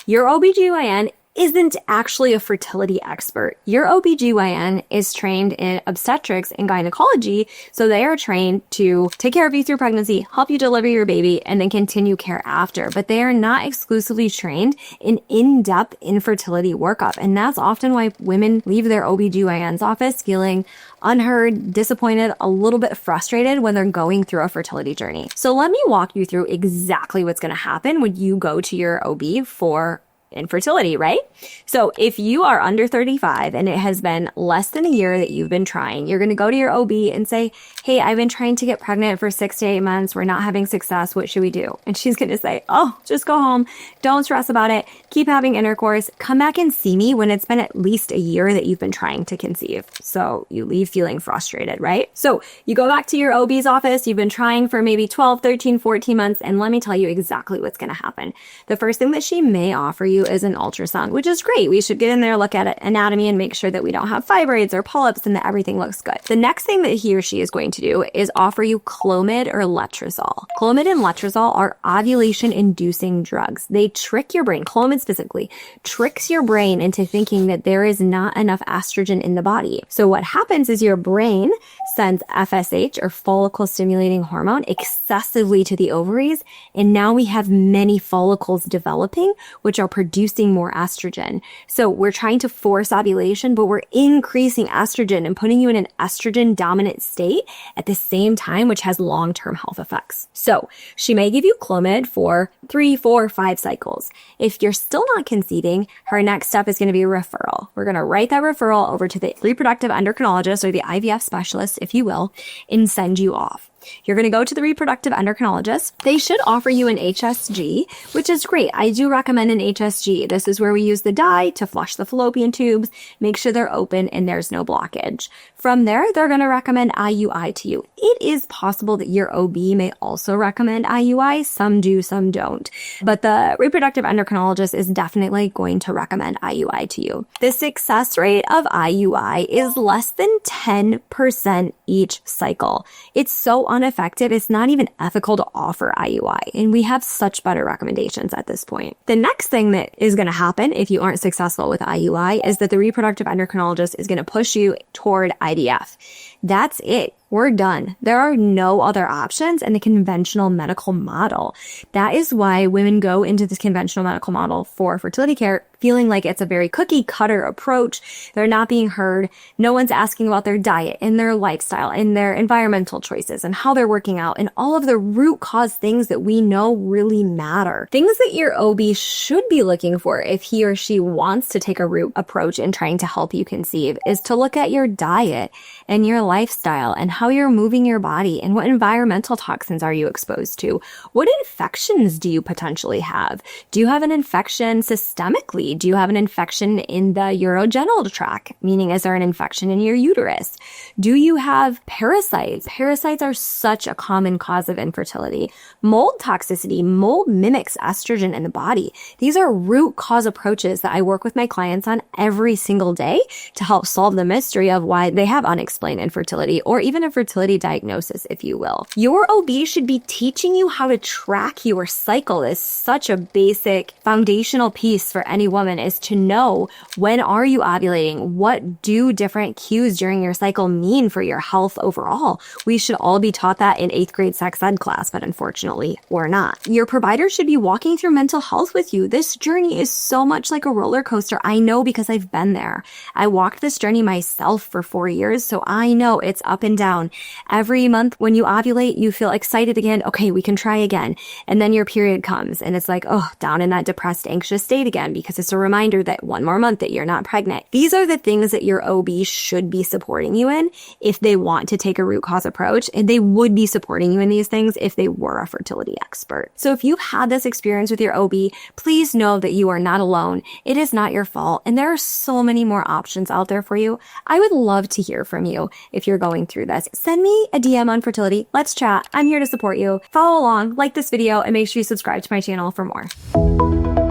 Your OBGYN isn't actually a fertility expert. Your OBGYN is trained in obstetrics and gynecology, so they are trained to take care of you through pregnancy, help you deliver your baby, and then continue care after. But they are not exclusively trained in in-depth infertility workup, and that's often why women leave their OBGYN's office feeling unheard, disappointed, a little bit frustrated when they're going through a fertility journey. So let me walk you through exactly what's going to happen when you go to your OB for infertility, right? So if you are under 35 and it has been less than a year that you've been trying, you're going to go to your OB and say, hey, I've been trying to get pregnant for 6 to 8 months. We're not having success. What should we do? And she's going to say, oh, just go home. Don't stress about it. Keep having intercourse. Come back and see me when it's been at least a year that you've been trying to conceive. So you leave feeling frustrated, right? So you go back to your OB's office. You've been trying for maybe 12, 13, 14 months. And let me tell you exactly what's going to happen. The first thing that she may offer you is an ultrasound, which is great. We should get in there, look at anatomy, and make sure that we don't have fibroids or polyps and that everything looks good. The next thing that he or she is going to do is offer you Clomid or letrozole. Clomid and letrozole are ovulation-inducing drugs. They trick your brain, Clomid specifically, tricks your brain into thinking that there is not enough estrogen in the body. So what happens is your brain sends FSH or follicle-stimulating hormone excessively to the ovaries, and now we have many follicles developing, which are producing more estrogen. So we're trying to force ovulation, but we're increasing estrogen and putting you in an estrogen dominant state at the same time, which has long-term health effects. So she may give you Clomid for 3, 4, 5 cycles. If you're still not conceiving, her next step is going to be a referral. We're going to write that referral over to the reproductive endocrinologist or the IVF specialist, if you will, and send you off. You're going to go to the reproductive endocrinologist. They should offer you an HSG, which is great. I do recommend an HSG. This is where we use the dye to flush the fallopian tubes, make sure they're open and there's no blockage. From there, they're going to recommend IUI to you. It is possible that your OB may also recommend IUI. Some do, some don't. But the reproductive endocrinologist is definitely going to recommend IUI to you. The success rate of IUI is less than 10% each cycle. It's so ineffective, it's not even ethical to offer IUI, and we have such better recommendations at this point. The next thing that is going to happen if you aren't successful with IUI is that the reproductive endocrinologist is going to push you toward IVF. That's it. We're done. There are no other options in the conventional medical model. That is why women go into this conventional medical model for fertility care feeling like it's a very cookie cutter approach. They're not being heard. No one's asking about their diet and their lifestyle and their environmental choices and how they're working out and all of the root cause things that we know really matter. Things that your OB should be looking for if he or she wants to take a root approach in trying to help you conceive is to look at your diet and your lifestyle and how you're moving your body and what environmental toxins are you exposed to? What infections do you potentially have? Do you have an infection systemically? Do you have an infection in the urogenital tract? Meaning, is there an infection in your uterus? Do you have parasites? Parasites are such a common cause of infertility. Mold toxicity. Mold mimics estrogen in the body. These are root cause approaches that I work with my clients on every single day to help solve the mystery of why they have unexplained infertility or even a fertility diagnosis, if you will. Your OB should be teaching you how to track your cycle. Is such a basic foundational piece for any woman is to know when are you ovulating? What do different cues during your cycle mean for your health overall? We should all be taught that in 8th grade sex ed class, but unfortunately we're not. Your provider should be walking through mental health with you. This journey is so much like a roller coaster. I know because I've been there. I walked this journey myself for 4 years, so I know it's up and down. Every month when you ovulate, you feel excited again. Okay, we can try again. And then your period comes and it's like, oh, down in that depressed, anxious state again because it's a reminder that one more month that you're not pregnant. These are the things that your OB should be supporting you in if they want to take a root cause approach, and they would be supporting you in these things if they were a fertility expert. So if you've had this experience with your OB, please know that you are not alone. It is not your fault, and there are so many more options out there for you. I would love to hear from you if you're going through this. Send me a DM on fertility. Let's chat. I'm here to support you. Follow along, like this video, and make sure you subscribe to my channel for more.